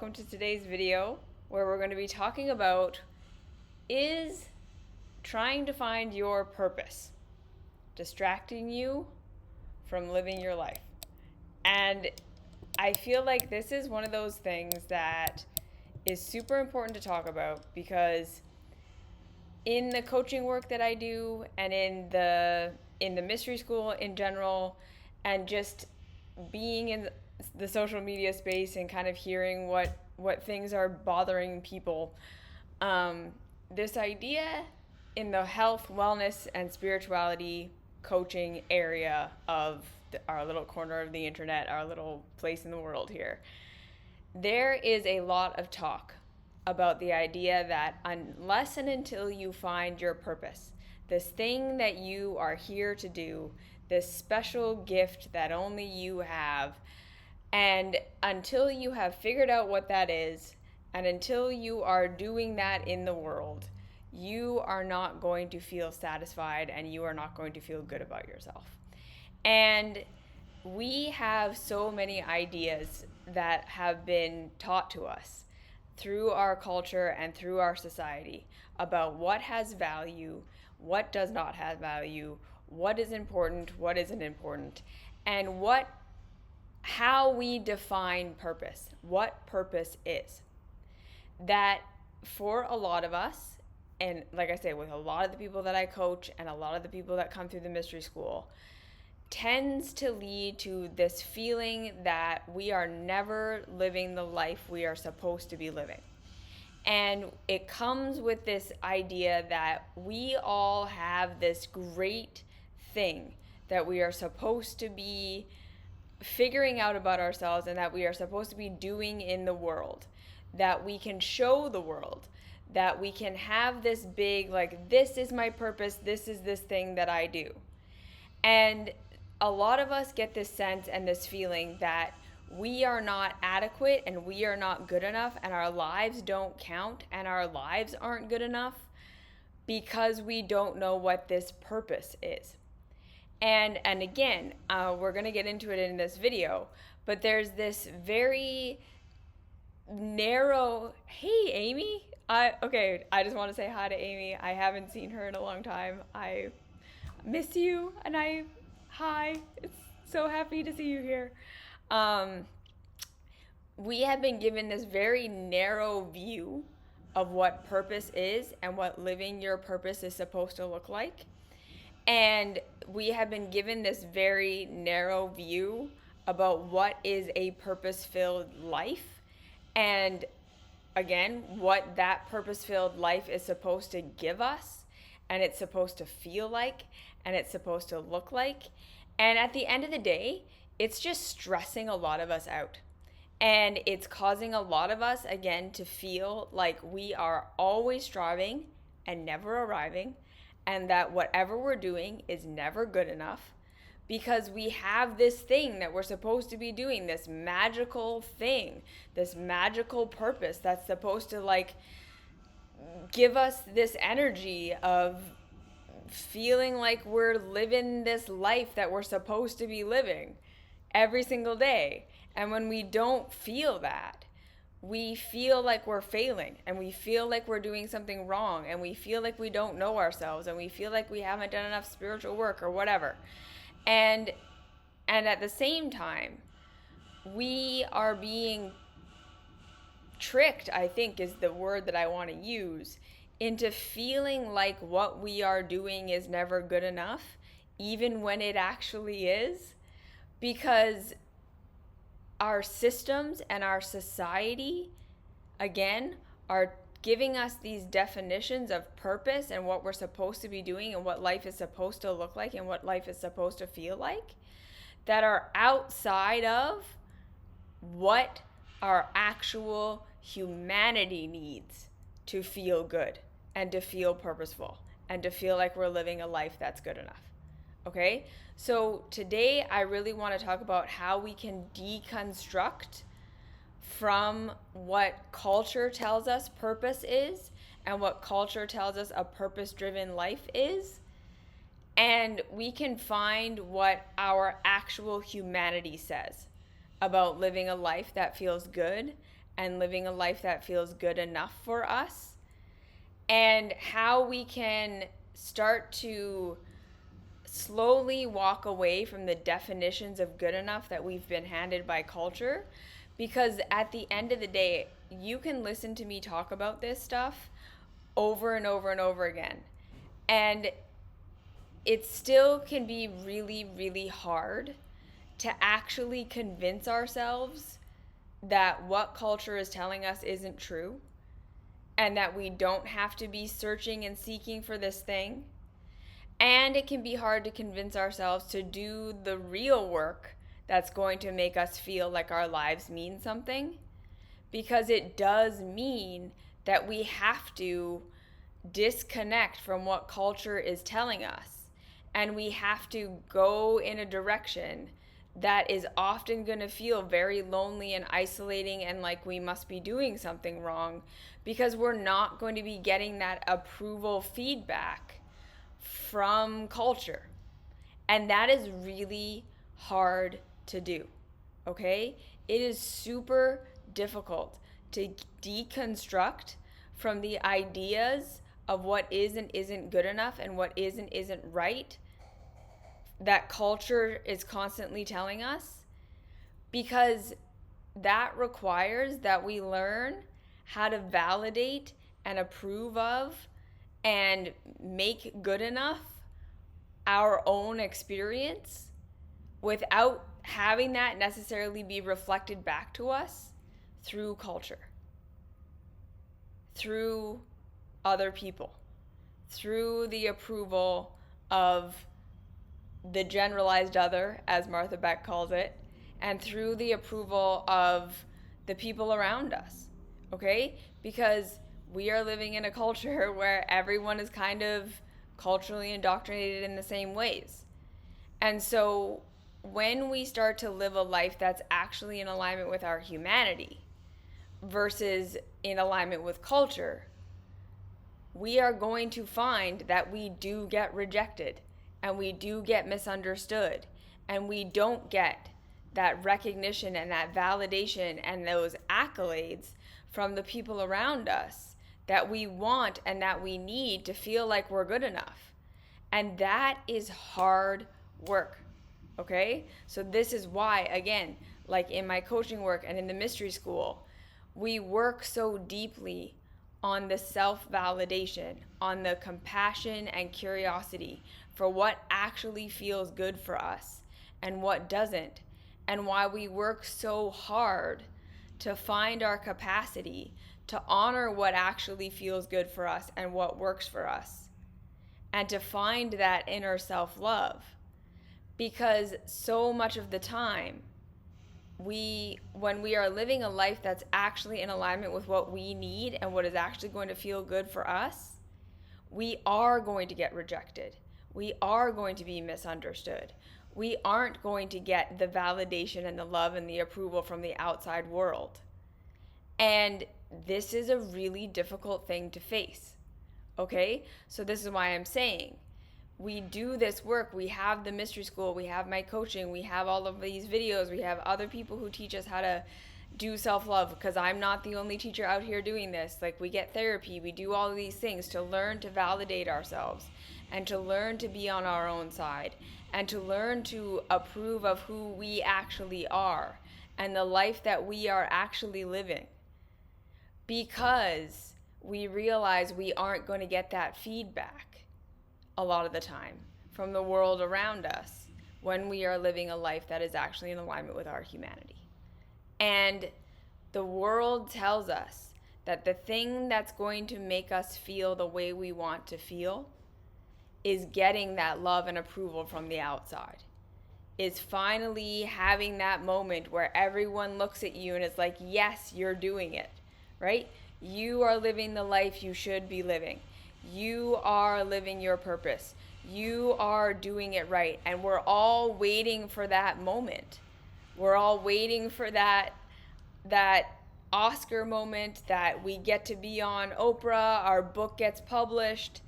Welcome to today's video where we're going to be talking about is trying to find your purpose distracting you from living your life? And I feel like this is one of those things that is super important to talk about because in the coaching work that I do and in the mystery school in general and just being in the social media space and kind of hearing what things are bothering people, this idea in the health, wellness, and spirituality coaching area of our little corner of the internet, our little place in the world here, there is a lot of talk about the idea that unless and until you find your purpose, this thing that you are here to do, this special gift that only you have, and until you have figured out what that is, and until you are doing that in the world, you are not going to feel satisfied and you are not going to feel good about yourself. And we have so many ideas that have been taught to us through our culture and through our society about what has value, what does not have value, what is important, what isn't important, and how we define purpose, what purpose is. That for a lot of us, and like I say, with a lot of the people that I coach and a lot of the people that come through the mystery school, tends to lead to this feeling that we are never living the life we are supposed to be living. And it comes with this idea that we all have this great thing that we are supposed to be figuring out about ourselves and that we are supposed to be doing in the world, that we can show the world, that we can have this big, like, this is my purpose, this is this thing that I do. And a lot of us get this sense and this feeling that we are not adequate and we are not good enough and our lives don't count and our lives aren't good enough because we don't know what this purpose is. And again, we're going to get into it in this video, but there's this very narrow, hey, Amy. I just want to say hi to Amy. I haven't seen her in a long time. I miss you, and hi. It's so happy to see you here. We have been given this very narrow view of what purpose is and what living your purpose is supposed to look like. And we have been given this very narrow view about what is a purpose-filled life. And again, what that purpose-filled life is supposed to give us, and it's supposed to feel like, and it's supposed to look like. And at the end of the day, it's just stressing a lot of us out. And it's causing a lot of us, again, to feel like we are always striving and never arriving, and that whatever we're doing is never good enough because we have this thing that we're supposed to be doing, this magical thing, this magical purpose that's supposed to, like, give us this energy of feeling like we're living this life that we're supposed to be living every single day. And when we don't feel that, we feel like we're failing and we feel like we're doing something wrong and we feel like we don't know ourselves and we feel like we haven't done enough spiritual work or whatever. And at the same time, we are being tricked, I think is the word that I want to use, into feeling like what we are doing is never good enough, even when it actually is, because our systems and our society, again, are giving us these definitions of purpose and what we're supposed to be doing and what life is supposed to look like and what life is supposed to feel like that are outside of what our actual humanity needs to feel good and to feel purposeful and to feel like we're living a life that's good enough. Okay? So today I really want to talk about how we can deconstruct from what culture tells us purpose is and what culture tells us a purpose-driven life is, and we can find what our actual humanity says about living a life that feels good and living a life that feels good enough for us, and how we can start to slowly walk away from the definitions of good enough that we've been handed by culture. Because at the end of the day, you can listen to me talk about this stuff over and over and over again, and it still can be really, really hard to actually convince ourselves that what culture is telling us isn't true, and that we don't have to be searching and seeking for this thing. And it can be hard to convince ourselves to do the real work that's going to make us feel like our lives mean something, because it does mean that we have to disconnect from what culture is telling us, and we have to go in a direction that is often going to feel very lonely and isolating and like we must be doing something wrong, because we're not going to be getting that approval feedback from culture. And that is really hard to do, okay? It is super difficult to deconstruct from the ideas of what is and isn't good enough and what is and isn't right that culture is constantly telling us, because that requires that we learn how to validate and approve of and make good enough our own experience without having that necessarily be reflected back to us through culture, through other people, through the approval of the generalized other, as Martha Beck calls it, and through the approval of the people around us, okay? Because we are living in a culture where everyone is kind of culturally indoctrinated in the same ways. And so when we start to live a life that's actually in alignment with our humanity versus in alignment with culture, we are going to find that we do get rejected, and we do get misunderstood, and we don't get that recognition and that validation and those accolades from the people around us that we want and that we need to feel like we're good enough. And that is hard work, okay? So this is why, again, like in my coaching work and in the mystery school, we work so deeply on the self-validation, on the compassion and curiosity for what actually feels good for us and what doesn't, and why we work so hard to find our capacity to honor what actually feels good for us and what works for us, and to find that inner self-love. Because so much of the time, when we are living a life that's actually in alignment with what we need and what is actually going to feel good for us, we are going to get rejected. We are going to be misunderstood. We aren't going to get the validation and the love and the approval from the outside world. And this is a really difficult thing to face, okay? So this is why I'm saying, we do this work. We have the mystery school, we have my coaching, we have all of these videos, we have other people who teach us how to do self-love, because I'm not the only teacher out here doing this. Like, we get therapy, we do all of these things to learn to validate ourselves and to learn to be on our own side and to learn to approve of who we actually are and the life that we are actually living, because we realize we aren't going to get that feedback a lot of the time from the world around us when we are living a life that is actually in alignment with our humanity. And the world tells us that the thing that's going to make us feel the way we want to feel is getting that love and approval from the outside, is finally having that moment where everyone looks at you and is like, yes, you're doing it, right? You are living the life you should be living. You are living your purpose. You are doing it right. And we're all waiting for that moment. We're all waiting for that Oscar moment, that we get to be on Oprah, our book gets published,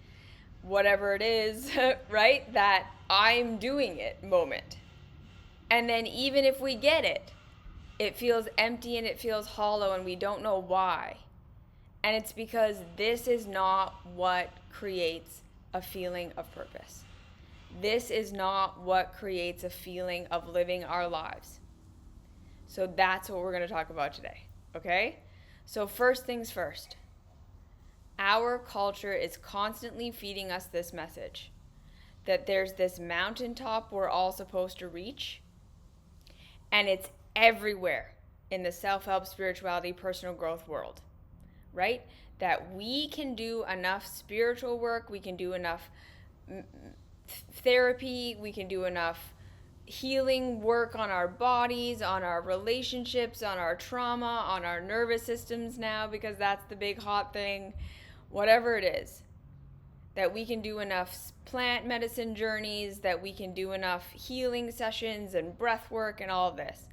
whatever it is, right? That I'm doing it moment. And then even if we get it, it feels empty and it feels hollow and we don't know why. And it's because this is not what creates a feeling of purpose. This is not what creates a feeling of living our lives. So that's what we're going to talk about today, okay? So first things first. Our culture is constantly feeding us this message that there's this mountaintop we're all supposed to reach, and it's everywhere in the self-help, spirituality, personal growth world, right? That we can do enough spiritual work, we can do enough therapy, we can do enough healing work on our bodies, on our relationships, on our trauma, on our nervous systems now, because that's the big hot thing, whatever it is, that we can do enough plant medicine journeys, that we can do enough healing sessions and breath work and all of this,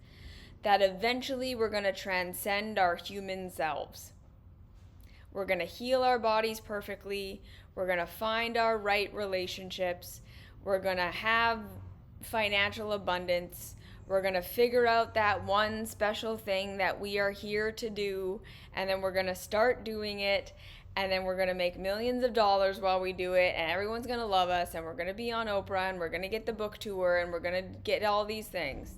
that eventually we're going to transcend our human selves. We're going to heal our bodies perfectly. We're going to find our right relationships. We're going to have financial abundance. We're going to figure out that one special thing that we are here to do, and then we're going to start doing it, and then we're going to make millions of dollars while we do it, and everyone's going to love us, and we're going to be on Oprah, and we're going to get the book tour, and we're going to get all these things.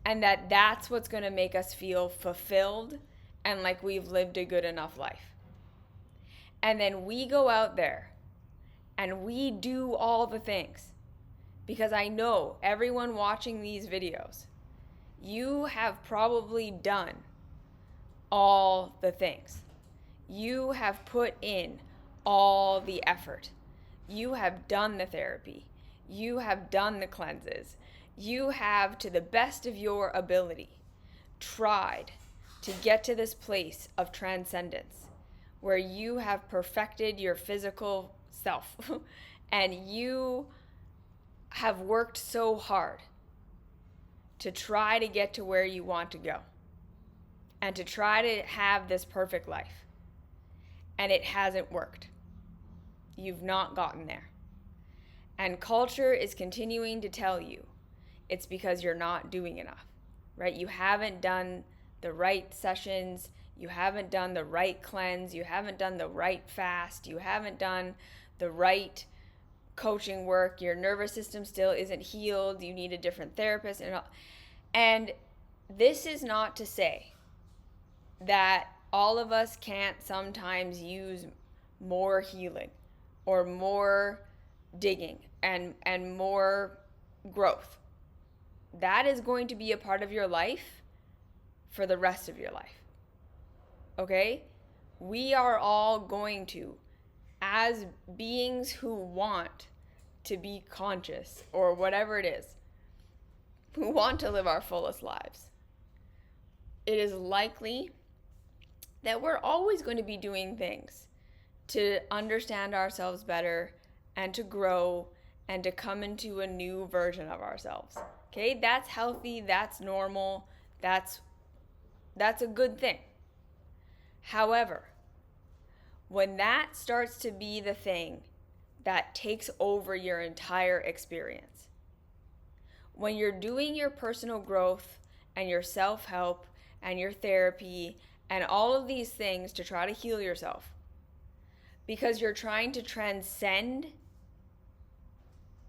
And that's what's going to make us feel fulfilled and like we've lived a good enough life. And then we go out there and we do all the things. Because I know everyone watching these videos, you have probably done all the things. You have put in all the effort. You have done the therapy. You have done the cleanses. You have, to the best of your ability, tried to get to this place of transcendence where you have perfected your physical self and you have worked so hard to try to get to where you want to go and to try to have this perfect life. And it hasn't worked. You've not gotten there. And culture is continuing to tell you it's because you're not doing enough, right? You haven't done the right sessions. You haven't done the right cleanse. You haven't done the right fast. You haven't done the right coaching work. Your nervous system still isn't healed. You need a different therapist. And this is not to say that all of us can't sometimes use more healing or more digging and more growth. That is going to be a part of your life for the rest of your life. Okay? We are all going to, as beings who want to be conscious or whatever it is, who want to live our fullest lives, it is likely that we're always going to be doing things to understand ourselves better and to grow and to come into a new version of ourselves. Okay? That's healthy, that's normal, that's a good thing. However, when that starts to be the thing that takes over your entire experience, when you're doing your personal growth and your self-help and your therapy and all of these things to try to heal yourself because you're trying to transcend,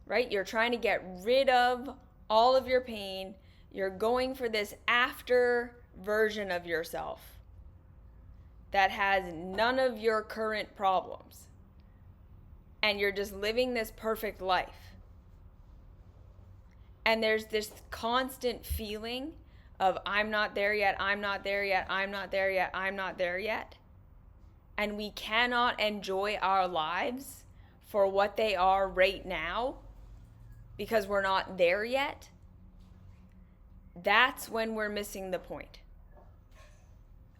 right? You're trying to get rid of all of your pain. You're going for this after version of yourself that has none of your current problems. And you're just living this perfect life. And there's this constant feeling of I'm not there yet, I'm not there yet, I'm not there yet, I'm not there yet. And we cannot enjoy our lives for what they are right now because we're not there yet. That's when we're missing the point.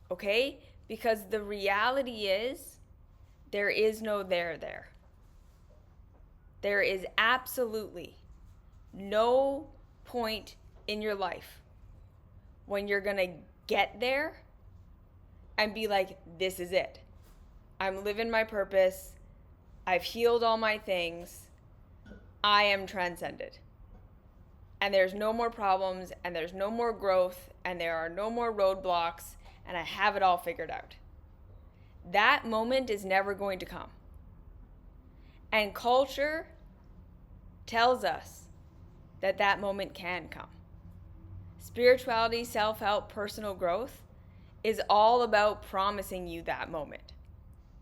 Okay? Because the reality is there is no there. There is absolutely no point in your life when you're going to get there and be like, this is it. I'm living my purpose. I've healed all my things. I am transcended. And there's no more problems and there's no more growth and there are no more roadblocks and I have it all figured out. That moment is never going to come. And culture tells us that that moment can come. Spirituality, self-help, personal growth is all about promising you that moment,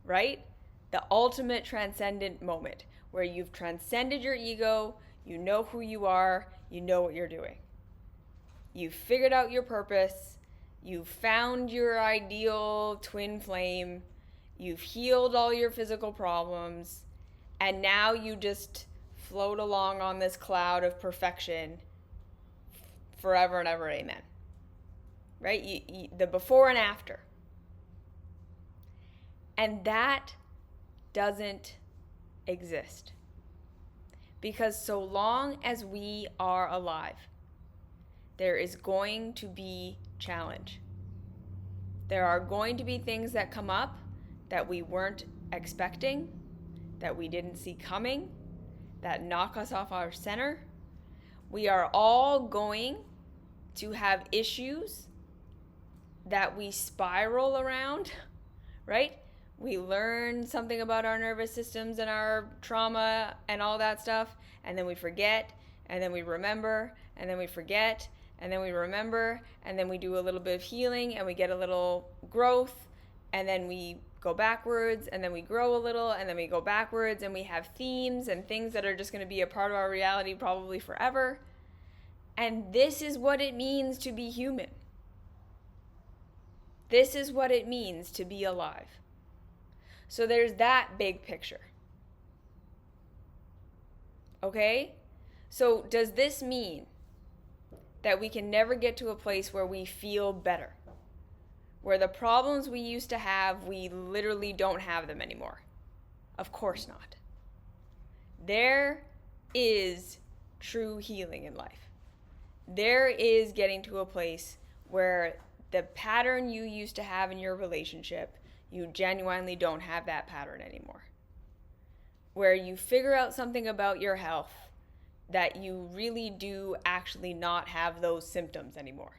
right? The ultimate transcendent moment where you've transcended your ego, you know who you are, you know what you're doing. You've figured out your purpose, you've found your ideal twin flame, you've healed all your physical problems, and now you just float along on this cloud of perfection forever and ever, amen. Right? The before and after. And that doesn't exist. Because so long as we are alive, there is going to be challenge. There are going to be things that come up that we weren't expecting, that we didn't see coming, that knock us off our center. We are all going to have issues that we spiral around, right? We learn something about our nervous systems and our trauma and all that stuff, and then we forget, and then we remember, and then we forget, and then we remember, and then we do a little bit of healing, and we get a little growth, and then we go backwards, and then we grow a little, and then we go backwards, and we have themes and things that are just going to be a part of our reality probably forever. And this is what it means to be human. This is what it means to be alive. So there's that big picture. Okay? So does this mean that we can never get to a place where we feel better? Where the problems we used to have, we literally don't have them anymore? Of course not. There is true healing in life. There is getting to a place where the pattern you used to have in your relationship, you genuinely don't have that pattern anymore. Where you figure out something about your health that you really do actually not have those symptoms anymore.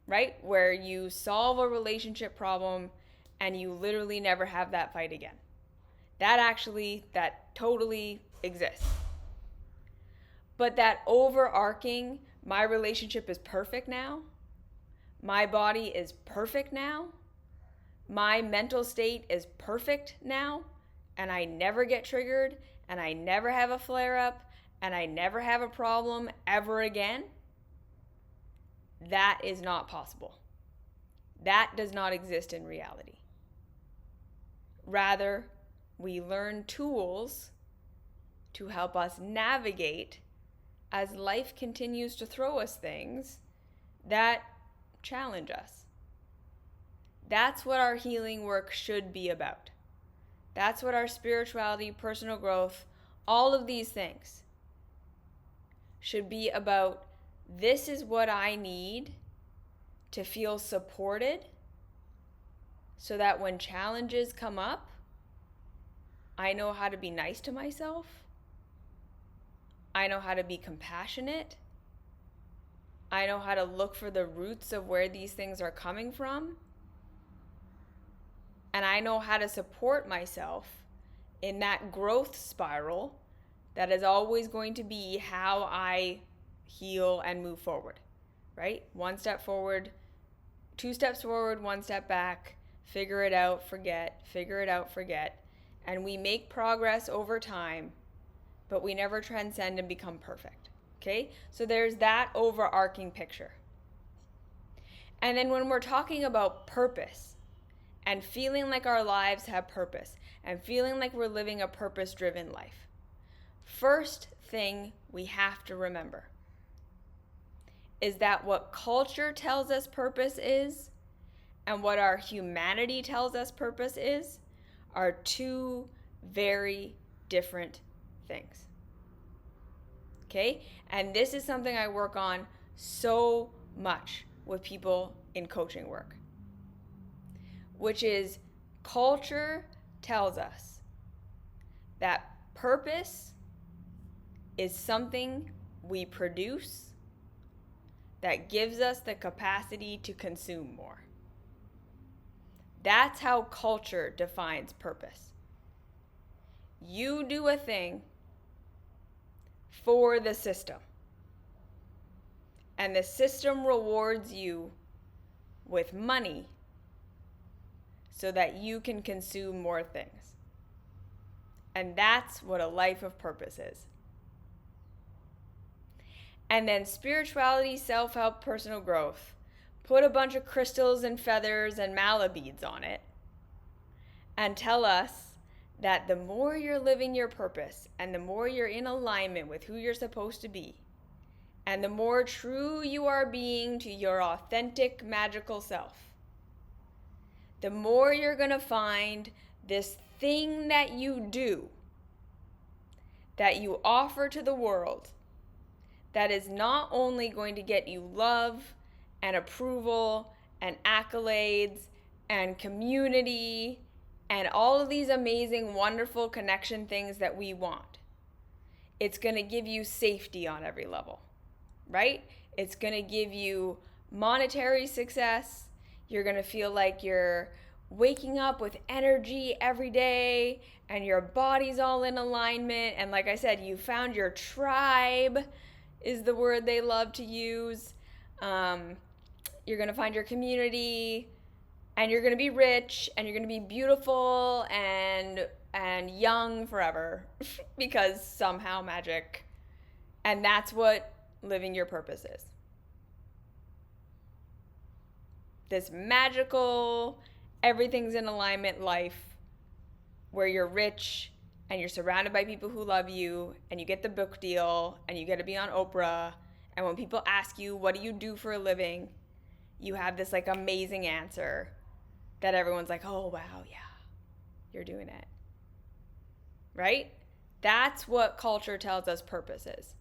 Right? Where you solve a relationship problem and you literally never have that fight again. That totally exists. But that overarching, my relationship is perfect now, my body is perfect now, my mental state is perfect now, and I never get triggered, and I never have a flare-up, and I never have a problem ever again, that is not possible. That does not exist in reality. Rather, we learn tools to help us navigate as life continues to throw us things that challenge us. That's what our healing work should be about. That's what our spirituality, personal growth, all of these things should be about. This is what I need to feel supported so that when challenges come up, I know how to be nice to myself. I know how to be compassionate. I know how to look for the roots of where these things are coming from. And I know how to support myself in that growth spiral that is always going to be how I heal and move forward, right? 1 step forward, 2 steps forward, 1 step back, figure it out, forget, figure it out, forget. And we make progress over time, but we never transcend and become perfect, okay? So there's that overarching picture. And then when we're talking about purpose and feeling like our lives have purpose and feeling like we're living a purpose-driven life, first thing we have to remember is that what culture tells us purpose is and what our humanity tells us purpose is are two very different things. Okay? And this is something I work on so much with people in coaching work, which is culture tells us that purpose is something we produce that gives us the capacity to consume more. That's how culture defines purpose. You do a thing for the system, and the system rewards you with money so that you can consume more things. And that's what a life of purpose is. And then spirituality, self-help, personal growth. Put a bunch of crystals and feathers and mala beads on it and tell us that the more you're living your purpose and the more you're in alignment with who you're supposed to be and the more true you are being to your authentic magical self, the more you're going to find this thing that you do, that you offer to the world, that is not only going to get you love and approval and accolades and community and all of these amazing, wonderful connection things that we want. It's going to give you safety on every level, right? It's going to give you monetary success. You're going to feel like you're waking up with energy every day and your body's all in alignment. And like I said, you found your tribe is the word they love to use. You're going to find your community, and you're going to be rich, and you're going to be beautiful and young forever because somehow magic. And that's what living your purpose is. This magical, everything's in alignment life where you're rich and you're surrounded by people who love you and you get the book deal and you get to be on Oprah. And when people ask you, what do you do for a living? You have this like amazing answer that everyone's like, oh, wow, yeah, you're doing it. Right? That's what culture tells us purpose is.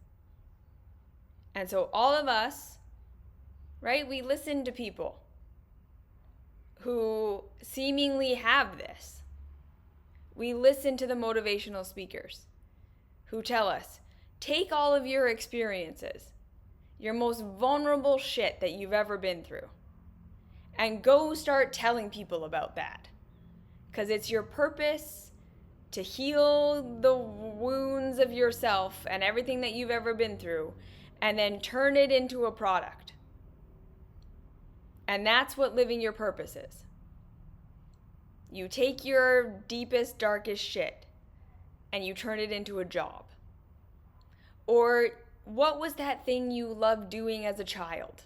And so all of us, right, we listen to people who seemingly have this. We listen to the motivational speakers who tell us, take all of your experiences, your most vulnerable shit that you've ever been through, and go start telling people about that. Because it's your purpose to heal the wounds of yourself and everything that you've ever been through, and then turn it into a product. And that's what living your purpose is. You take your deepest, darkest shit and you turn it into a job. Or what was that thing you loved doing as a child?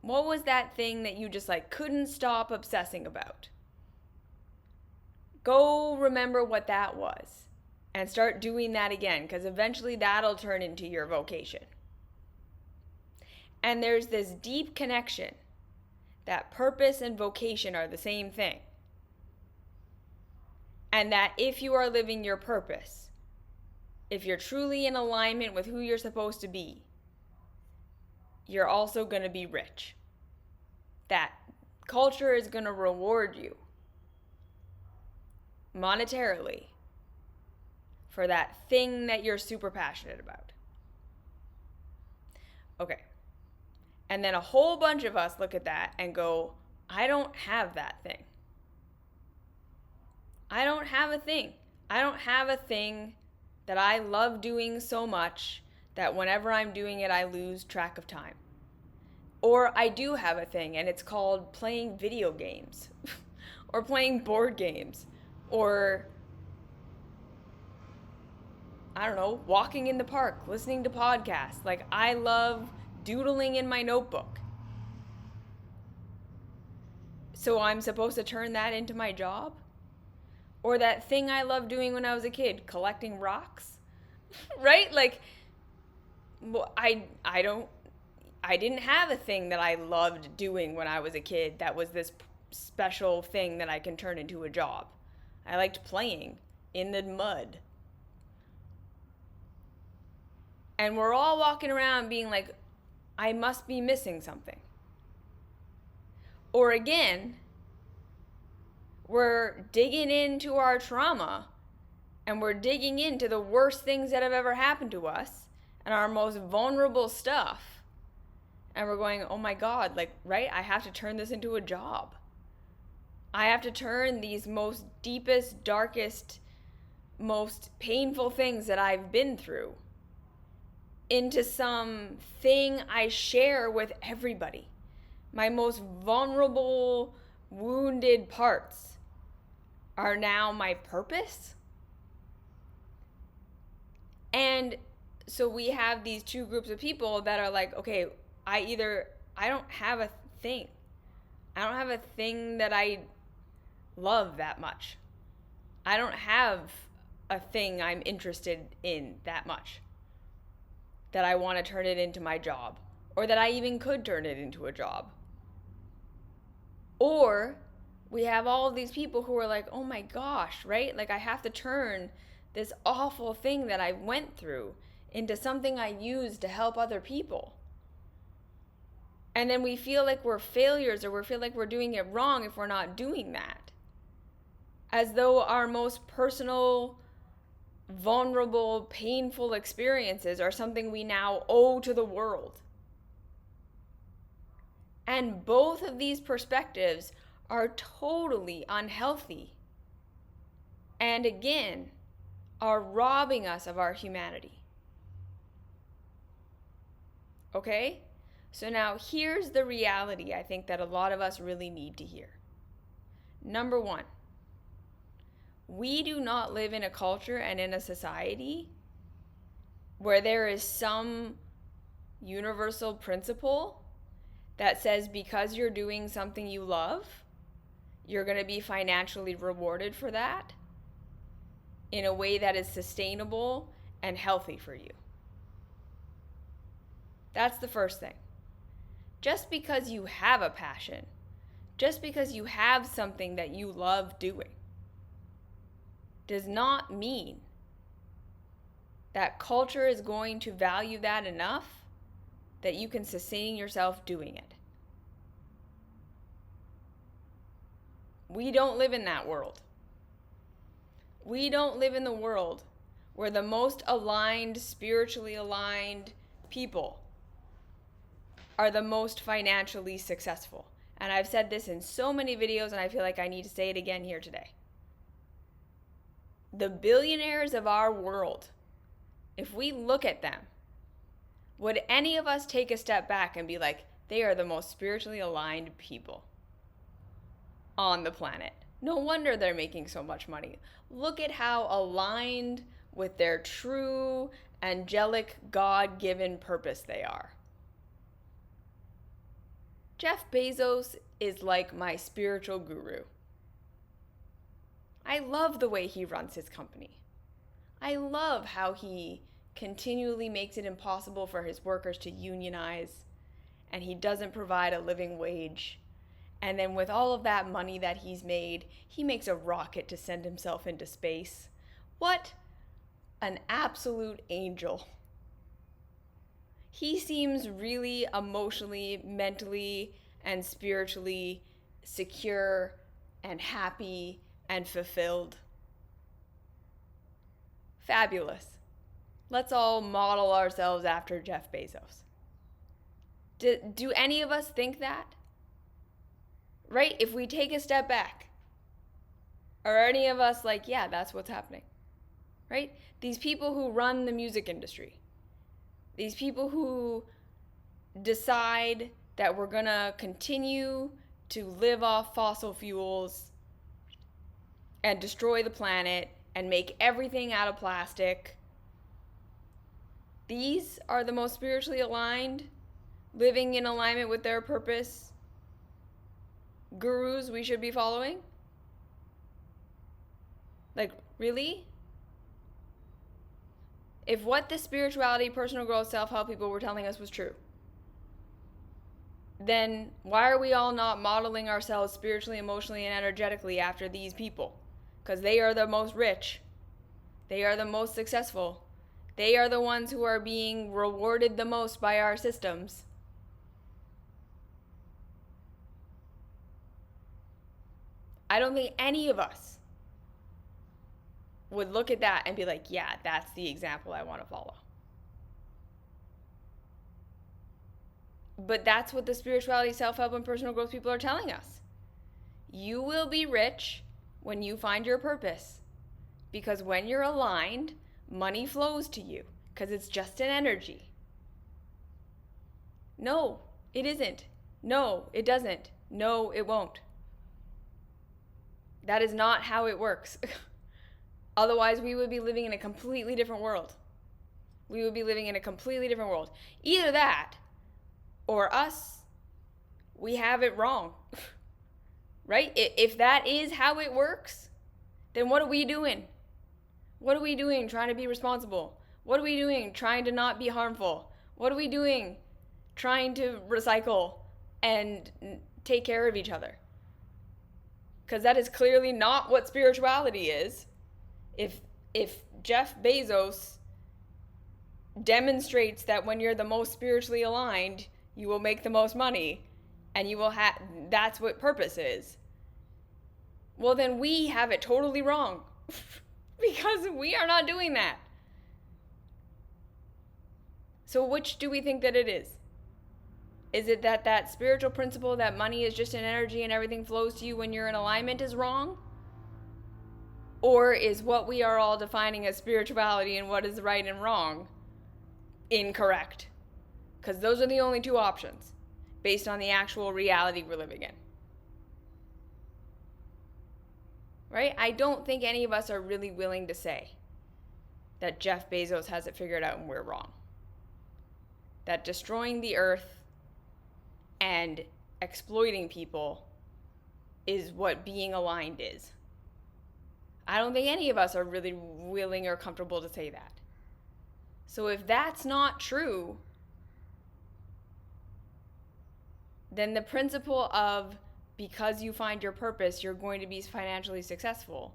What was that thing that you just like couldn't stop obsessing about? Go remember what that was and start doing that again, because eventually that'll turn into your vocation. And there's this deep connection that purpose and vocation are the same thing. And that if you are living your purpose, if you're truly in alignment with who you're supposed to be, you're also going to be rich. That culture is going to reward you monetarily for that thing that you're super passionate about. Okay. And then a whole bunch of us look at that and go, I don't have that thing. I don't have a thing. I don't have a thing that I love doing so much that whenever I'm doing it, I lose track of time. Or I do have a thing, and it's called playing video games or playing board games or, I don't know, walking in the park, listening to podcasts. Like, I love doodling in my notebook. So I'm supposed to turn that into my job? Or that thing I loved doing when I was a kid, collecting rocks? Right? Like, well, I didn't have a thing that I loved doing when I was a kid that was this special thing that I can turn into a job. I liked playing in the mud. And we're all walking around being like, I must be missing something. Or again, we're digging into our trauma and we're digging into the worst things that have ever happened to us and our most vulnerable stuff. And we're going, oh my God, like, right? I have to turn this into a job. I have to turn these most deepest, darkest, most painful things that I've been through into something I share with everybody. My most vulnerable, wounded parts are now my purpose. And so we have these two groups of people that are like, okay, I don't have a thing. I don't have a thing that I love that much. I don't have a thing I'm interested in that much that I want to turn it into my job, or that I even could turn it into a job. Or we have all of these people who are like, oh my gosh, right? Like, I have to turn this awful thing that I went through into something I use to help other people. And then we feel like we're failures, or we feel like we're doing it wrong if we're not doing that. As though our most personal, vulnerable, painful experiences are something we now owe to the world. And both of these perspectives are totally unhealthy. And again, are robbing us of our humanity. Okay? So now here's the reality I think that a lot of us really need to hear. Number one, we do not live in a culture and in a society where there is some universal principle that says because you're doing something you love, you're going to be financially rewarded for that in a way that is sustainable and healthy for you. That's the first thing. Just because you have a passion, just because you have something that you love doing, does not mean that culture is going to value that enough that you can sustain yourself doing it. We don't live in that world. We don't live in the world where the most aligned, spiritually aligned people are the most financially successful. And I've said this in so many videos, and I feel like I need to say it again here today. The billionaires of our world, if we look at them, would any of us take a step back and be like, they are the most spiritually aligned people on the planet? No wonder they're making so much money. Look at how aligned with their true, angelic, God-given purpose they are. Jeff Bezos is like my spiritual guru. I love the way he runs his company. I love how he continually makes it impossible for his workers to unionize, and he doesn't provide a living wage. And then with all of that money that he's made, he makes a rocket to send himself into space. What an absolute angel. He seems really emotionally, mentally, and spiritually secure and happy and fulfilled. Fabulous. Let's all model ourselves after Jeff Bezos. Do any of us think that? Right? If we take a step back, are any of us like, yeah, that's what's happening? Right? These people who run the music industry, these people who decide that we're going to continue to live off fossil fuels and destroy the planet and make everything out of plastic, these are the most spiritually aligned, living in alignment with their purpose gurus we should be following? Like, really? If what the spirituality, personal growth, self-help people were telling us was true, then why are we all not modeling ourselves spiritually, emotionally, and energetically after these people? Because they are the most rich. They are the most successful. They are the ones who are being rewarded the most by our systems. I don't think any of us would look at that and be like, yeah, that's the example I want to follow. But that's what the spirituality, self-help, and personal growth people are telling us. You will be rich when you find your purpose. Because when you're aligned, money flows to you. Because it's just an energy. No, it isn't. No, it doesn't. No, it won't. That is not how it works. Otherwise, we would be living in a completely different world. We would be living in a completely different world. Either that, or us, we have it wrong. Right? If that is how it works, then what are we doing? What are we doing trying to be responsible? What are we doing trying to not be harmful? What are we doing trying to recycle and take care of each other? Because that is clearly not what spirituality is. If Jeff Bezos demonstrates that when you're the most spiritually aligned, you will make the most money and you will have, that's what purpose is. Well, then we have it totally wrong because we are not doing that. So which do we think that it is? Is it that spiritual principle that money is just an energy and everything flows to you when you're in alignment is wrong? Or is what we are all defining as spirituality and what is right and wrong incorrect? Because those are the only two options based on the actual reality we're living in. Right? I don't think any of us are really willing to say that Jeff Bezos has it figured out and we're wrong. That destroying the earth and exploiting people is what being aligned is. I don't think any of us are really willing or comfortable to say that. So if that's not true, then the principle of because you find your purpose, you're going to be financially successful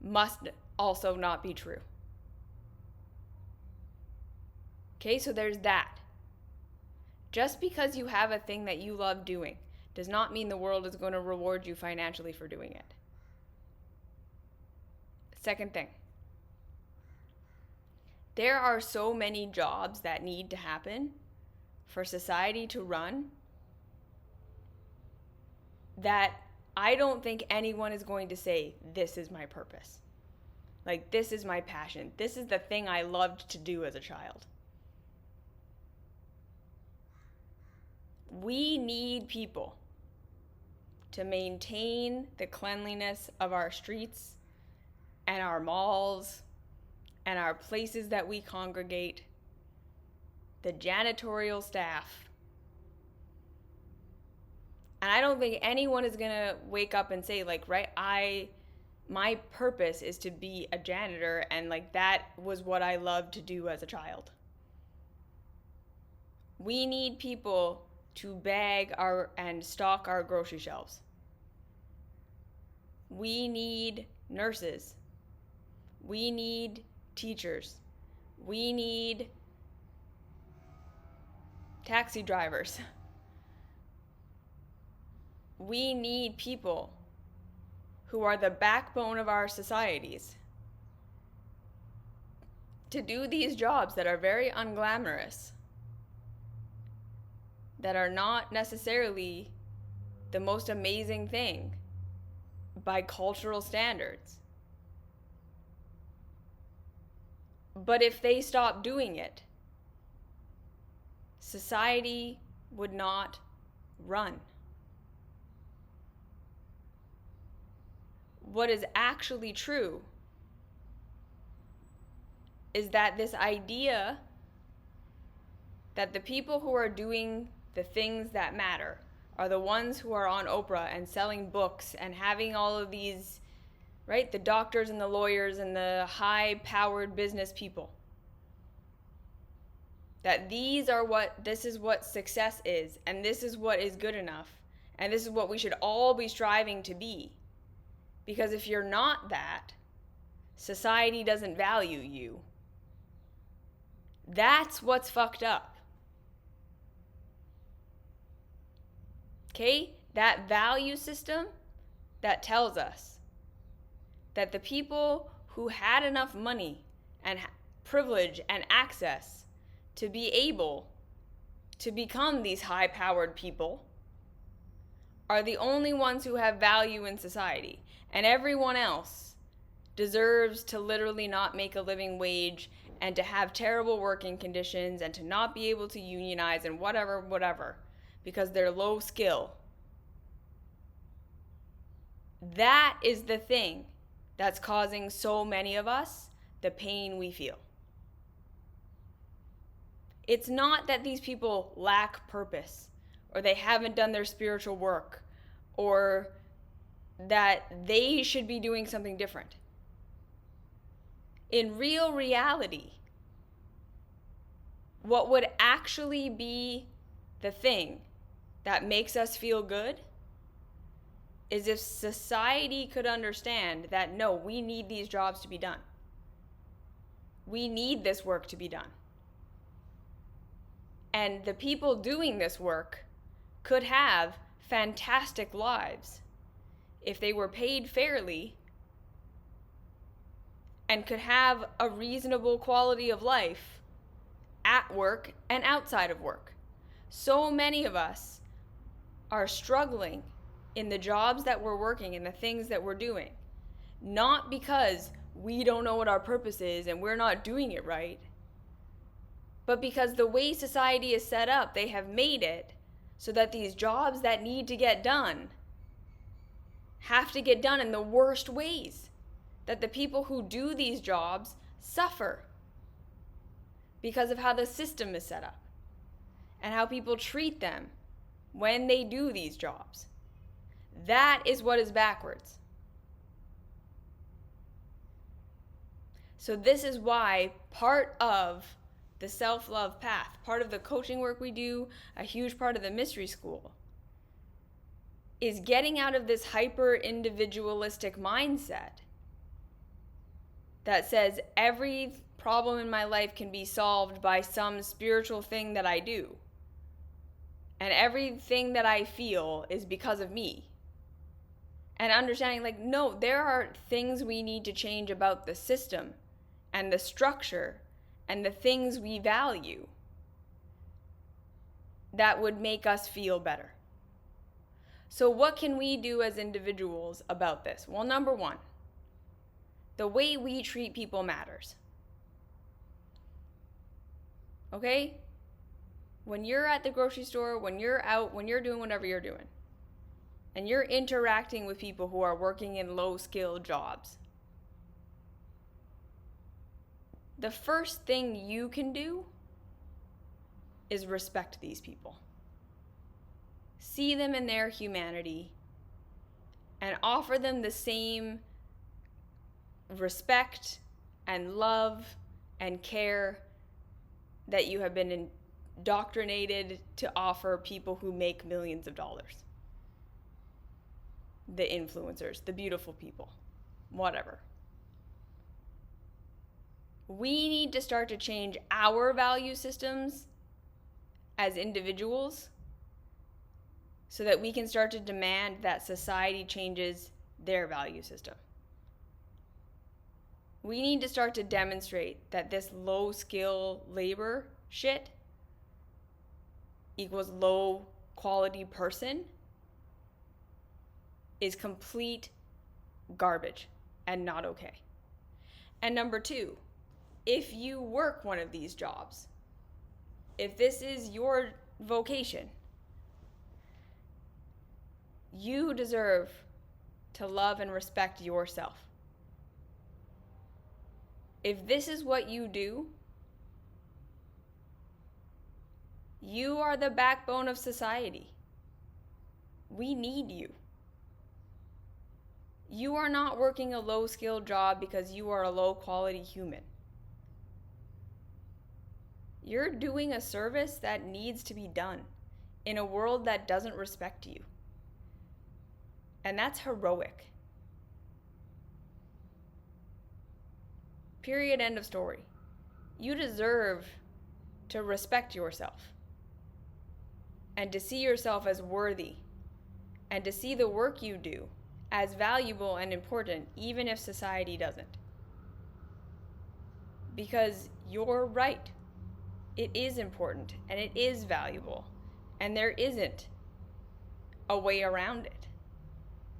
must also not be true. Okay, so there's that. Just because you have a thing that you love doing does not mean the world is going to reward you financially for doing it. Second thing, there are so many jobs that need to happen for society to run that I don't think anyone is going to say, this is my purpose. Like, this is my passion. This is the thing I loved to do as a child. We need people to maintain the cleanliness of our streets and our malls and our places that we congregate, the janitorial staff. And I don't think anyone is going to wake up and say, like, right, my purpose is to be a janitor, and like that was what I loved to do as a child. We need people to bag and stock our grocery shelves. We need nurses. We need teachers. We need taxi drivers. We need people who are the backbone of our societies to do these jobs that are very unglamorous, that are not necessarily the most amazing thing by cultural standards. But if they stop doing it, society would not run. What is actually true is that this idea that the people who are doing the things that matter are the ones who are on Oprah and selling books and having all of these, right? The doctors and the lawyers and the high-powered business people. That this is what success is, and this is what is good enough, and this is what we should all be striving to be. Because if you're not that, society doesn't value you. That's what's fucked up. Okay? That value system that tells us that the people who had enough money and privilege and access to be able to become these high-powered people are the only ones who have value in society, and everyone else deserves to literally not make a living wage and to have terrible working conditions and to not be able to unionize and whatever, because they're low skill. That is the thing that's causing so many of us the pain we feel. It's not that these people lack purpose, or they haven't done their spiritual work, or that they should be doing something different. In real reality, what would actually be the thing that makes us feel good is if society could understand that, no, we need these jobs to be done. We need this work to be done. And the people doing this work could have fantastic lives if they were paid fairly and could have a reasonable quality of life at work and outside of work. So many of us are struggling in the jobs that we're working, in the things that we're doing, not because we don't know what our purpose is and we're not doing it right, but because the way society is set up, they have made it so that these jobs that need to get done have to get done in the worst ways, that the people who do these jobs suffer because of how the system is set up and how people treat them when they do these jobs. That is what is backwards. So this is why part of the self-love path, part of the coaching work we do, a huge part of the mystery school, is getting out of this hyper-individualistic mindset that says every problem in my life can be solved by some spiritual thing that I do. And everything that I feel is because of me. And understanding, like, no, there are things we need to change about the system and the structure and the things we value that would make us feel better. So what can we do as individuals about this? Well, number one, the way we treat people matters. Okay? When you're at the grocery store, when you're out, when you're doing whatever you're doing, and you're interacting with people who are working in low-skilled jobs, the first thing you can do is respect these people. See them in their humanity and offer them the same respect and love and care that you have been indoctrinated to offer people who make millions of dollars. The influencers, the beautiful people, whatever. We need to start to change our value systems as individuals so that we can start to demand that society changes their value system. We need to start to demonstrate that this low skill labor shit equals low quality person is complete garbage and not okay. And number two, if you work one of these jobs, if this is your vocation, you deserve to love and respect yourself. If this is what you do, you are the backbone of society. We need you. You are not working a low-skilled job because you are a low-quality human. You're doing a service that needs to be done in a world that doesn't respect you. And that's heroic. Period, end of story. You deserve to respect yourself and to see yourself as worthy and to see the work you do as valuable and important, even if society doesn't. Because you're right. it is important and it is valuable. And there isn't a way around it.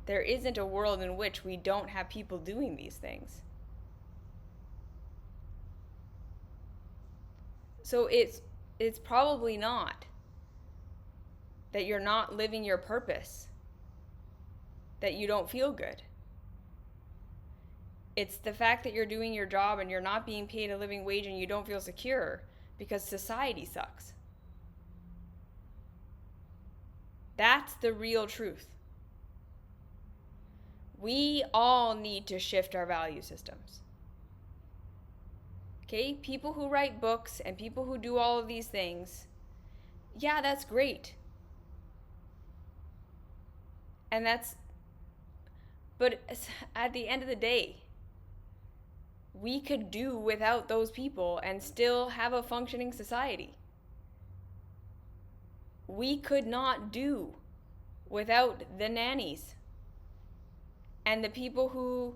There isn't a world in which we don't have people doing these things. So it's probably not that you're not living your purpose, that you don't feel good. It's the fact that you're doing your job and you're not being paid a living wage and you don't feel secure because society sucks. That's the real truth. We all need to shift our value systems. Okay? People who write books and people who do all of these things, yeah, that's great. But at the end of the day, we could do without those people and still have a functioning society. We could not do without the nannies and the people who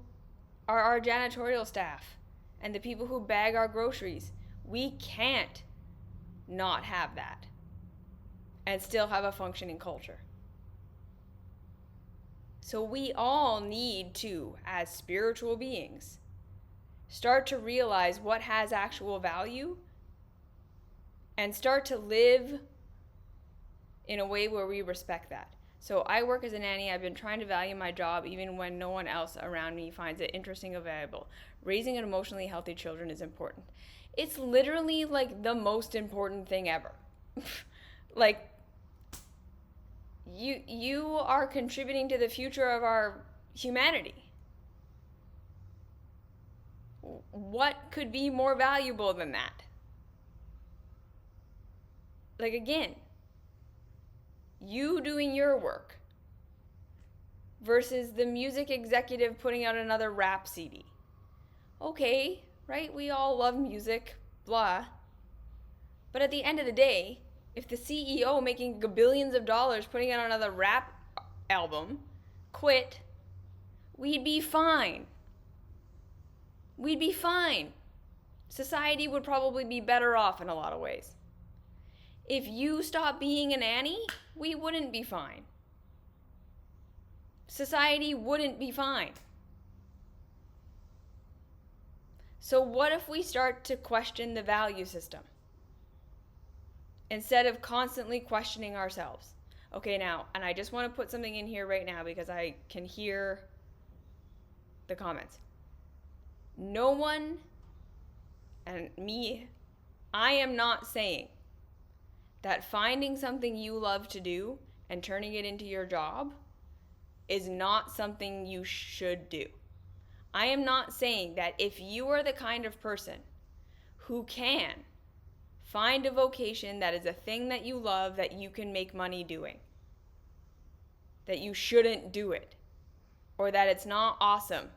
are our janitorial staff and the people who bag our groceries. We can't not have that and still have a functioning culture. So we all need to, as spiritual beings, start to realize what has actual value and start to live in a way where we respect that. So I work as a nanny. I've been trying to value my job even when no one else around me finds it interesting or valuable. Raising an emotionally healthy children is important. It's literally like the most important thing ever. Like, you are contributing to the future of our humanity. What could be more valuable than that? Like, again, you doing your work versus the music executive putting out another rap CD. Okay, right? We all love music, blah. But at the end of the day, if the CEO making billions of dollars putting out another rap album quit, we'd be fine. We'd be fine. Society would probably be better off in a lot of ways. If you stop being a nanny, we wouldn't be fine. Society wouldn't be fine. So what if we start to question the value system instead of constantly questioning ourselves? Okay, now, and I just want to put something in here right now because I can hear the comments. No one, and me, I am not saying that finding something you love to do and turning it into your job is not something you should do. I am not saying that if you are the kind of person who can find a vocation that is a thing that you love that you can make money doing, that you shouldn't do it, or that it's not awesome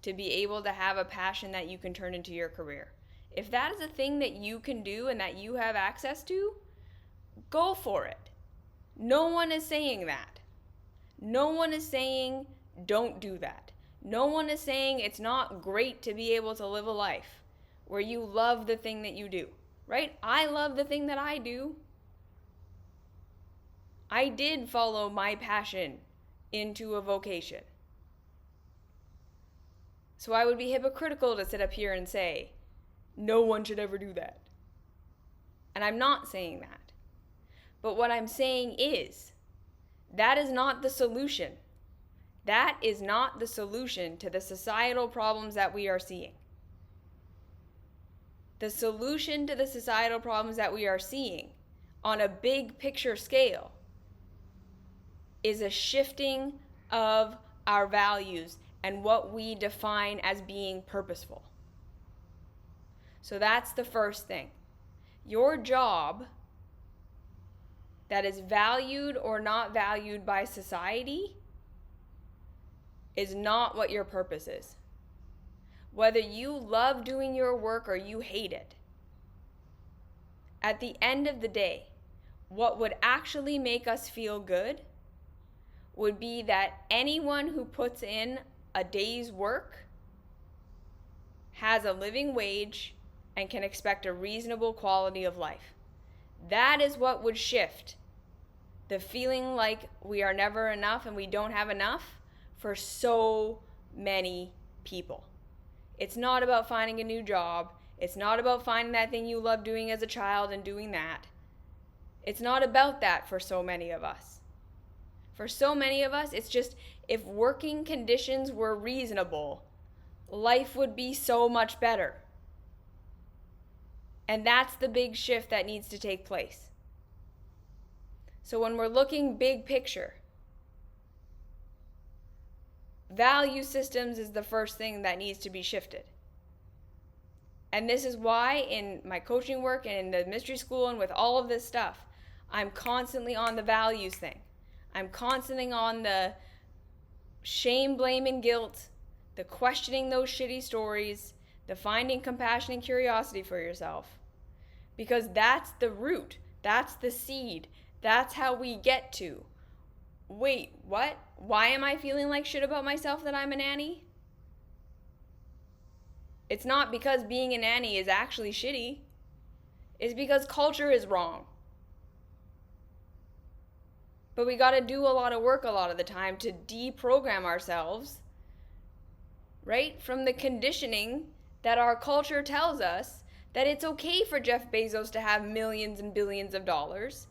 to be able to have a passion that you can turn into your career. If that is a thing that you can do and that you have access to, go for it. No one is saying that. No one is saying don't do that. No one is saying it's not great to be able to live a life where you love the thing that you do, right? I love the thing that I do. I did follow my passion into a vocation. So I would be hypocritical to sit up here and say, no one should ever do that. And I'm not saying that. But what I'm saying is, that is not the solution. That is not the solution to the societal problems that we are seeing. The solution to the societal problems that we are seeing on a big picture scale is a shifting of our values and what we define as being purposeful. So that's the first thing. Your job that is valued or not valued by society is not what your purpose is. Whether you love doing your work or you hate it, at the end of the day, what would actually make us feel good would be that anyone who puts in a day's work has a living wage and can expect a reasonable quality of life. That is what would shift the feeling like we are never enough and we don't have enough for so many people. It's not about finding a new job. It's not about finding that thing you loved doing as a child and doing that. It's not about that for so many of us. For so many of us, it's just if working conditions were reasonable, life would be so much better. And that's the big shift that needs to take place. So when we're looking big picture, value systems is the first thing that needs to be shifted. And this is why in my coaching work and in the mystery school and with all of this stuff, I'm constantly on the values thing. I'm constantly on the shame, blame, and guilt, the questioning those shitty stories, the finding compassion and curiosity for yourself. Because that's the root. That's the seed. That's how we get to, wait, what? Why am I feeling like shit about myself that I'm a nanny? It's not because being a nanny is actually shitty. It's because culture is wrong. But we got to do a lot of work a lot of the time to deprogram ourselves, right? From the conditioning that our culture tells us that it's okay for Jeff Bezos to have millions and billions of dollars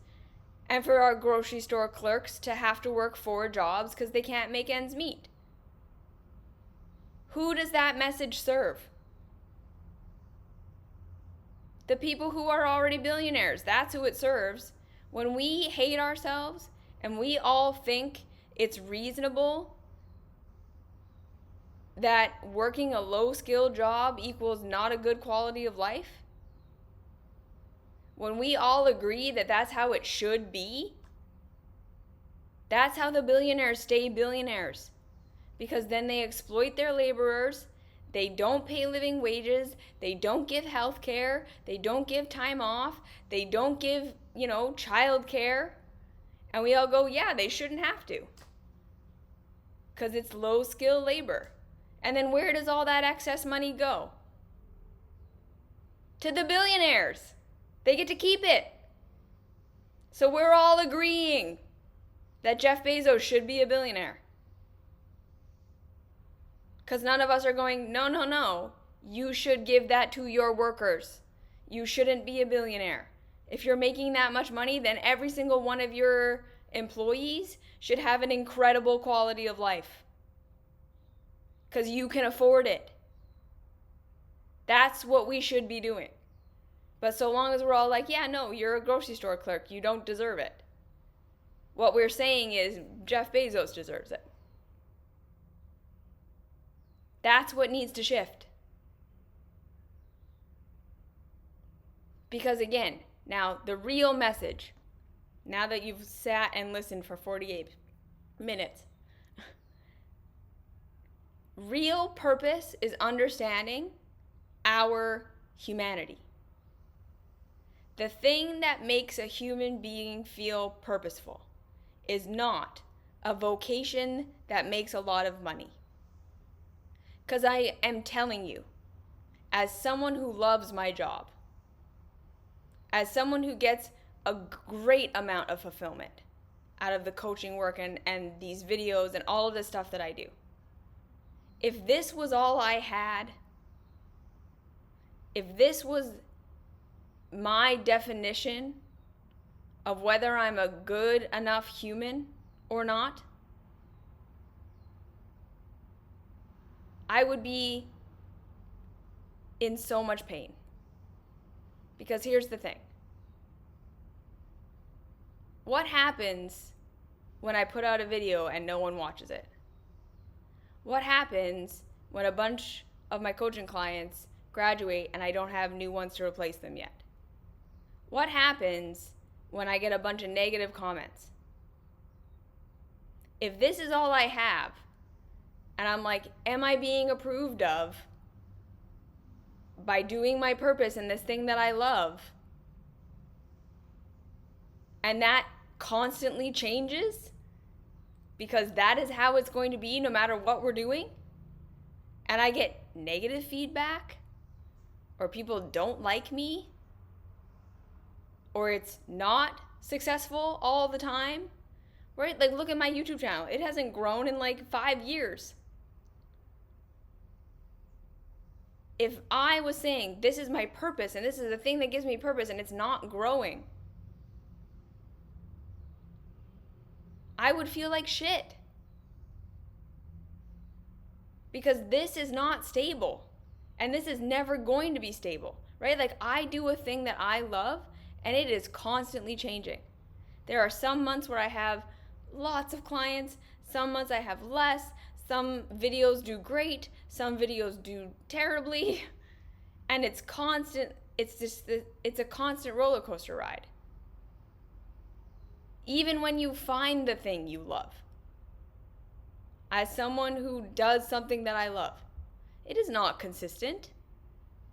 and for our grocery store clerks to have to work 4 jobs because they can't make ends meet. Who does that message serve? The people who are already billionaires. That's who it serves. When we hate ourselves and we all think it's reasonable that working a low-skilled job equals not a good quality of life, when we all agree that that's how it should be, that's how the billionaires stay billionaires. Because then they exploit their laborers, they don't pay living wages, they don't give health care, they don't give time off, they don't give, child care. And we all go, yeah, they shouldn't have to. Because it's low-skilled labor. And then where does all that excess money go? To the billionaires. They get to keep it. So we're all agreeing that Jeff Bezos should be a billionaire. Because none of us are going, no. You should give that to your workers. You shouldn't be a billionaire. If you're making that much money, then every single one of your employees should have an incredible quality of life. Because you can afford it. That's what we should be doing. But so long as we're all like, yeah, no, you're a grocery store clerk, you don't deserve it. What we're saying is Jeff Bezos deserves it. That's what needs to shift. Because again, now the real message, now that you've sat and listened for 48 minutes, real purpose is understanding our humanity. The thing that makes a human being feel purposeful is not a vocation that makes a lot of money. Because I am telling you, as someone who loves my job, as someone who gets a great amount of fulfillment out of the coaching work and these videos and all of the stuff that I do, if this was all I had, if this was my definition of whether I'm a good enough human or not, I would be in so much pain. Because here's the thing. What happens when I put out a video and no one watches it? What happens when a bunch of my coaching clients graduate and I don't have new ones to replace them yet? What happens when I get a bunch of negative comments? If this is all I have, and I'm like, am I being approved of by doing my purpose and this thing that I love? And that constantly changes because that is how it's going to be no matter what we're doing. And I get negative feedback or people don't like me, or it's not successful all the time, right? Like, look at my YouTube channel. It hasn't grown in like 5 years. If I was saying this is my purpose and this is the thing that gives me purpose and it's not growing, I would feel like shit. Because this is not stable. And this is never going to be stable, right? Like, I do a thing that I love and it is constantly changing. There are some months where I have lots of clients, some months I have less, some videos do great, some videos do terribly, and it's constant. It's a constant roller coaster ride. Even when you find the thing you love. As someone who does something that I love, it is not consistent.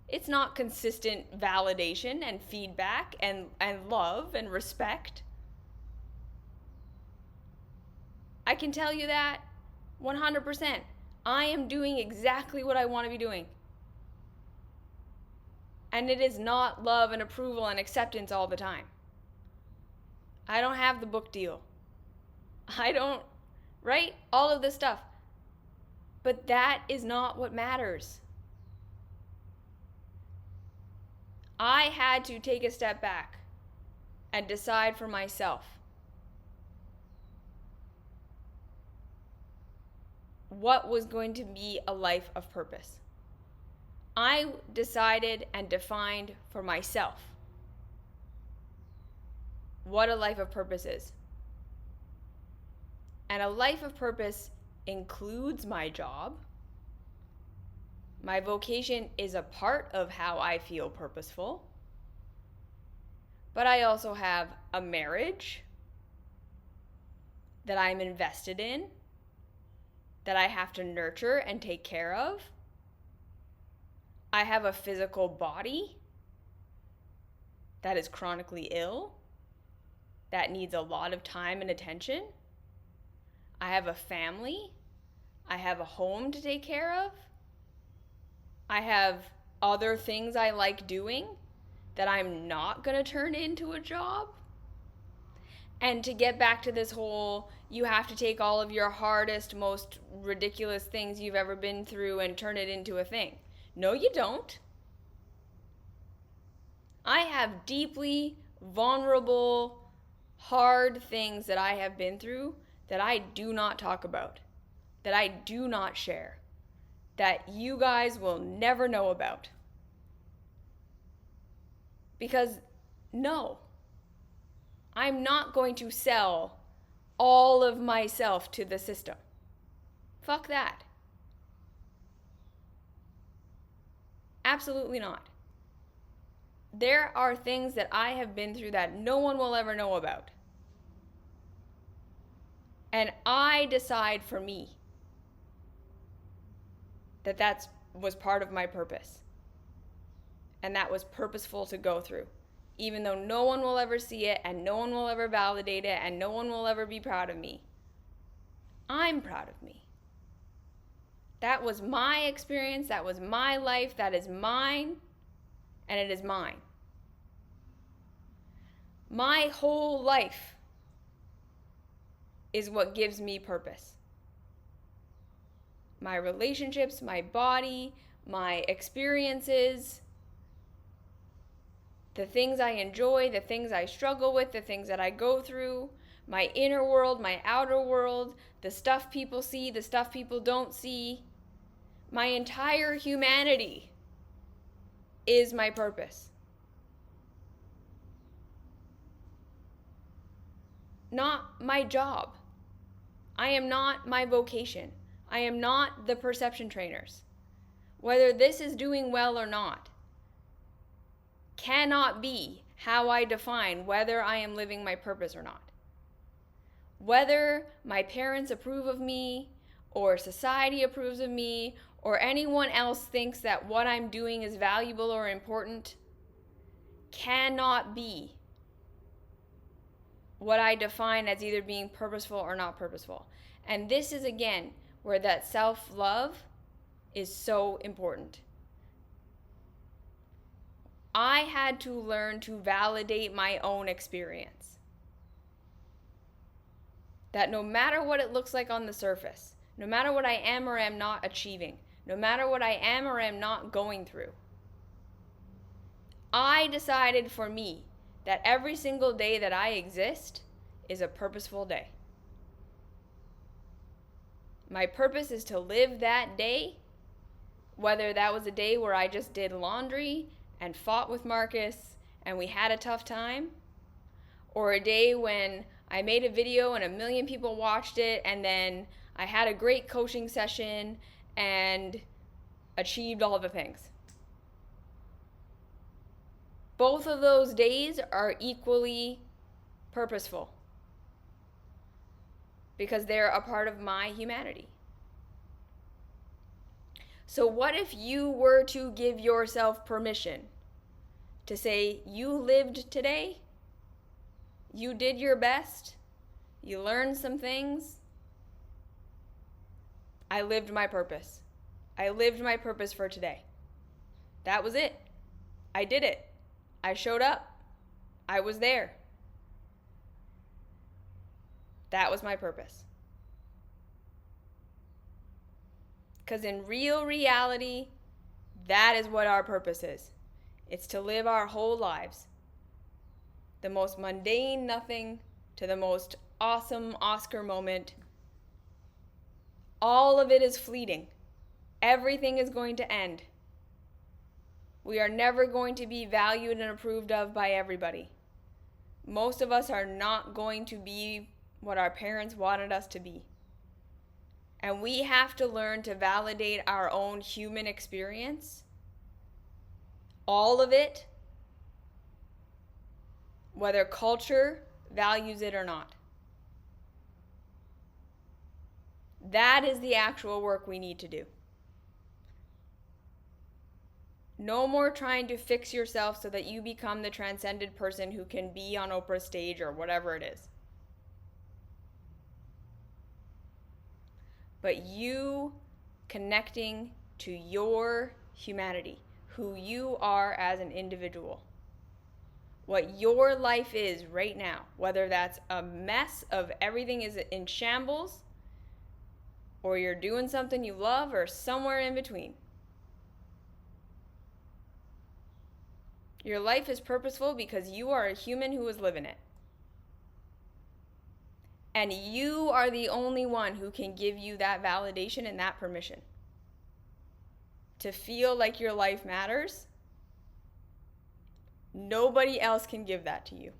It's not consistent validation and feedback and love and respect. I can tell you that 100%. I am doing exactly what I want to be doing. And it is not love and approval and acceptance all the time. I don't have the book deal. I don't, right? All of this stuff. But that is not what matters. I had to take a step back and decide for myself what was going to be a life of purpose. I decided and defined for myself what a life of purpose is. And a life of purpose includes my job. My vocation is a part of how I feel purposeful. But I also have a marriage that I'm invested in, that I have to nurture and take care of. I have a physical body that is chronically ill, that needs a lot of time and attention. I have a family. I have a home to take care of. I have other things I like doing that I'm not going to turn into a job. And to get back to this whole, you have to take all of your hardest, most ridiculous things you've ever been through and turn it into a thing. No, you don't. I have deeply vulnerable, hard things that I have been through that I do not talk about, that I do not share, that you guys will never know about. Because no, I'm not going to sell all of myself to the system. Fuck that. Absolutely not. There are things that I have been through that no one will ever know about. And I decide for me that was part of my purpose. And that was purposeful to go through. Even though no one will ever see it and no one will ever validate it and no one will ever be proud of me. I'm proud of me. That was my experience, that was my life, that is mine, and it is mine. My whole life is what gives me purpose. My relationships, my body, my experiences, the things I enjoy, the things I struggle with, the things that I go through, my inner world, my outer world, the stuff people see, the stuff people don't see. My entire humanity is my purpose. Not my job. I am not my vocation. I am not the perception trainers. Whether this is doing well or not cannot be how I define whether I am living my purpose or not. Whether my parents approve of me, or society approves of me, or anyone else thinks that what I'm doing is valuable or important, cannot be what I define as either being purposeful or not purposeful. And this is, again, where that self-love is so important. I had to learn to validate my own experience. That no matter what it looks like on the surface, no matter what I am or am not achieving, no matter what I am or am not going through, I decided for me that every single day that I exist is a purposeful day. My purpose is to live that day, whether that was a day where I just did laundry and fought with Marcus and we had a tough time, or a day when I made a video and 1 million people watched it and then I had a great coaching session and achieved all the things. Both of those days are equally purposeful because they're a part of my humanity. So what if you were to give yourself permission to say you lived today, you did your best, you learned some things, I lived my purpose. I lived my purpose for today. That was it. I did it. I showed up. I was there. That was my purpose. Because in real reality, that is what our purpose is. It's to live our whole lives. The most mundane nothing to the most awesome Oscar moment. All of it is fleeting. Everything is going to end. We are never going to be valued and approved of by everybody. Most of us are not going to be what our parents wanted us to be. And we have to learn to validate our own human experience, all of it, whether culture values it or not. That is the actual work we need to do. No more trying to fix yourself so that you become the transcended person who can be on Oprah's stage or whatever it is. But you connecting to your humanity, who you are as an individual. What your life is right now, whether that's a mess of everything is in shambles, or you're doing something you love, or somewhere in between. Your life is purposeful because you are a human who is living it. And you are the only one who can give you that validation and that permission to feel like your life matters. Nobody else can give that to you.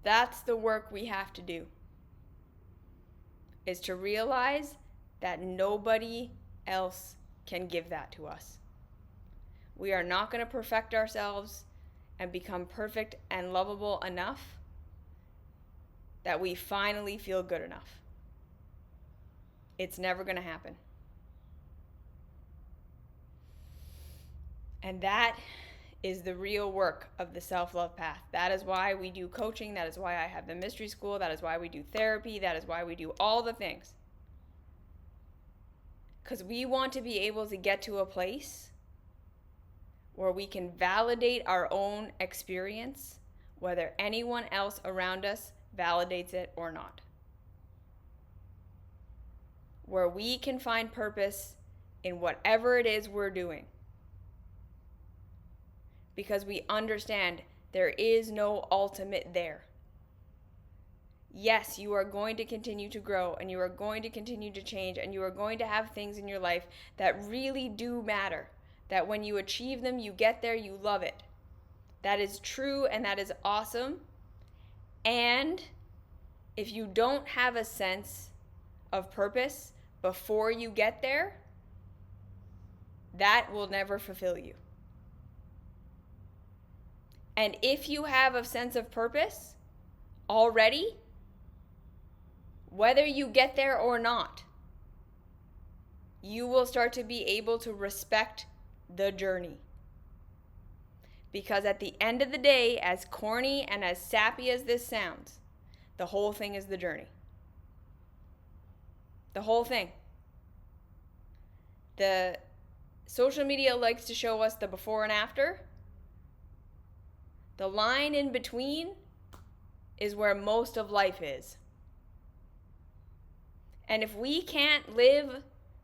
That's the work we have to do, is to realize that nobody else can give that to us. We are not going to perfect ourselves and become perfect and lovable enough that we finally feel good enough. It's never going to happen. And that is the real work of the self-love path. That is why we do coaching. That is why I have the mystery school. That is why we do therapy. That is why we do all the things. Because we want to be able to get to a place where we can validate our own experience, whether anyone else around us validates it or not. Where we can find purpose in whatever it is we're doing. Because we understand there is no ultimate there. Yes, you are going to continue to grow and you are going to continue to change and you are going to have things in your life that really do matter. That when you achieve them, you get there, you love it. That is true and that is awesome. And if you don't have a sense of purpose before you get there, that will never fulfill you. And if you have a sense of purpose already, whether you get there or not, you will start to be able to respect the journey. Because at the end of the day, as corny and as sappy as this sounds, the whole thing is the journey. The whole thing. The social media likes to show us the before and after. The line in between is where most of life is. And if we can't live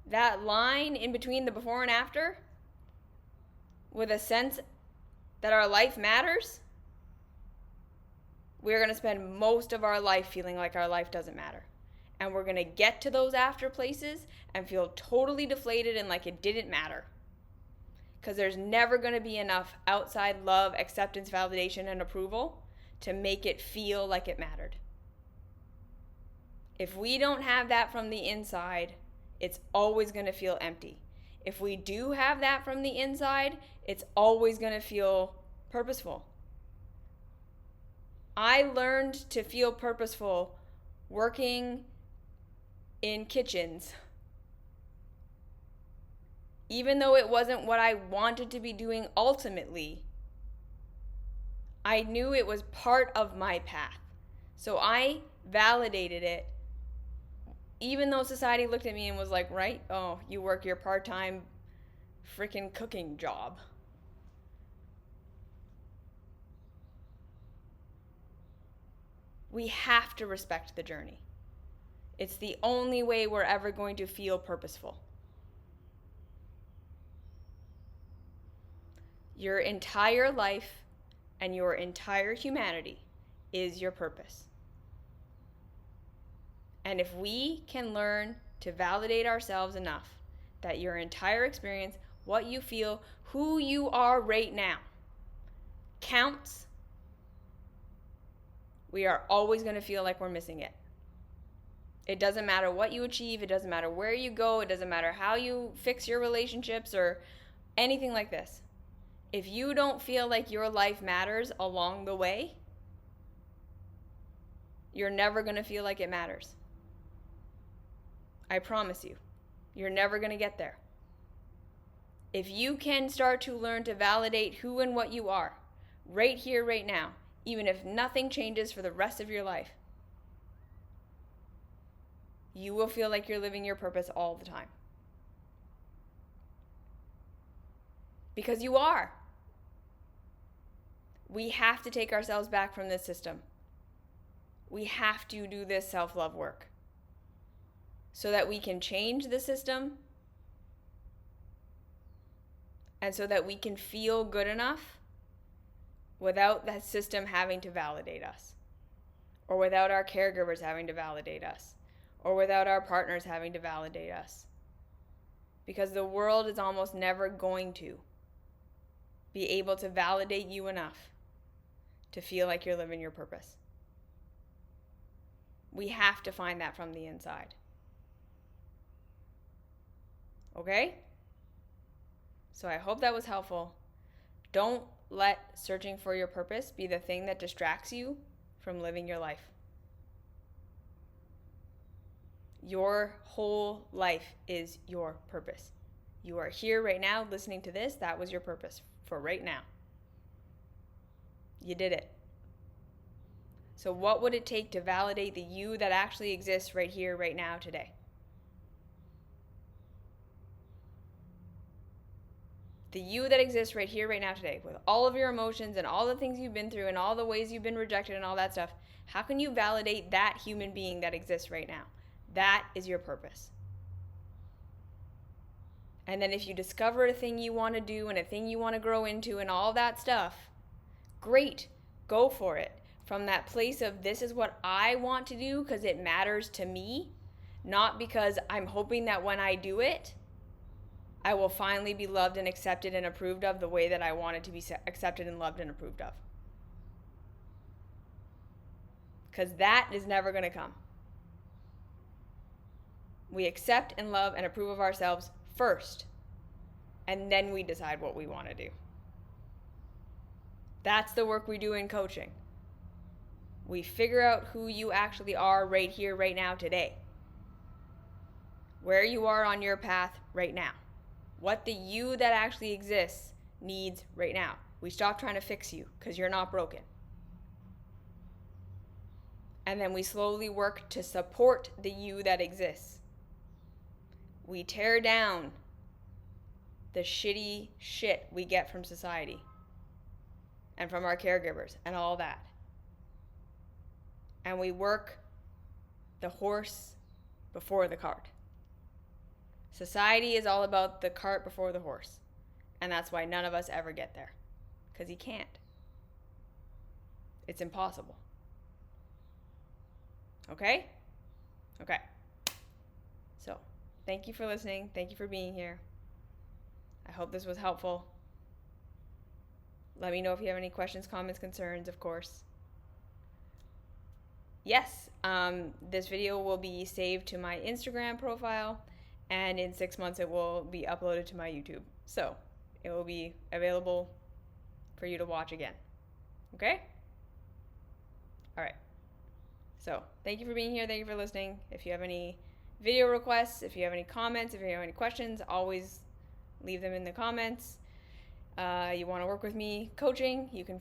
that line in between the before and after with a sense that our life matters, we're going to spend most of our life feeling like our life doesn't matter. And we're going to get to those after places and feel totally deflated and like it didn't matter. Because there's never going to be enough outside love, acceptance, validation, and approval to make it feel like it mattered. If we don't have that from the inside, it's always going to feel empty. If we do have that from the inside, it's always going to feel purposeful. I learned to feel purposeful working in kitchens. Even though it wasn't what I wanted to be doing ultimately, I knew it was part of my path. So I validated it. Even though society looked at me and was like, right, oh, you work your part-time freaking cooking job. We have to respect the journey. It's the only way we're ever going to feel purposeful. Your entire life and your entire humanity is your purpose. And if we can learn to validate ourselves enough that your entire experience, what you feel, who you are right now, counts, we are always going to feel like we're missing it. It doesn't matter what you achieve. It doesn't matter where you go. It doesn't matter how you fix your relationships or anything like this. If you don't feel like your life matters along the way, you're never going to feel like it matters. I promise you, you're never going to get there. If you can start to learn to validate who and what you are, right here, right now, even if nothing changes for the rest of your life, you will feel like you're living your purpose all the time. Because you are. We have to take ourselves back from this system. We have to do this self-love work so that we can change the system and so that we can feel good enough without that system having to validate us, or without our caregivers having to validate us, or without our partners having to validate us. Because the world is almost never going to be able to validate you enough to feel like you're living your purpose. We have to find that from the inside. Okay? So I hope that was helpful. Don't let searching for your purpose be the thing that distracts you from living your life. Your whole life is your purpose. You are here right now listening to this. That was your purpose for right now. You did it. So what would it take to validate the you that actually exists right here, right now, today? The you that exists right here, right now, today, with all of your emotions and all the things you've been through and all the ways you've been rejected and all that stuff, how can you validate that human being that exists right now? That is your purpose. And then if you discover a thing you want to do and a thing you want to grow into and all that stuff, great, go for it. From that place of this is what I want to do because it matters to me, not because I'm hoping that when I do it, I will finally be loved and accepted and approved of the way that I wanted to be accepted and loved and approved of. Because that is never going to come. We accept and love and approve of ourselves first, and then we decide what we want to do. That's the work we do in coaching. We figure out who you actually are right here, right now, today. Where you are on your path right now. What the you that actually exists needs right now. We stop trying to fix you because you're not broken. And then we slowly work to support the you that exists. We tear down the shitty shit we get from society and from our caregivers and all that. And we work the horse before the cart. Society is all about the cart before the horse. And that's why none of us ever get there. Because you can't. It's impossible. Okay? Okay. So, thank you for listening. Thank you for being here. I hope this was helpful. Let me know if you have any questions, comments, concerns, of course. Yes, this video will be saved to my Instagram profile, and in 6 months it will be uploaded to my YouTube. So, it will be available for you to watch again. Okay? All right. So, thank you for being here. Thank you for listening. If you have any video requests, if you have any comments, if you have any questions, always leave them in the comments. You want to work with me coaching, you can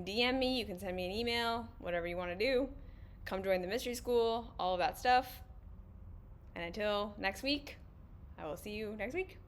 DM me, you can send me an email, whatever you want to do. Come join the mystery school, all of that stuff. And until next week, I will see you next week.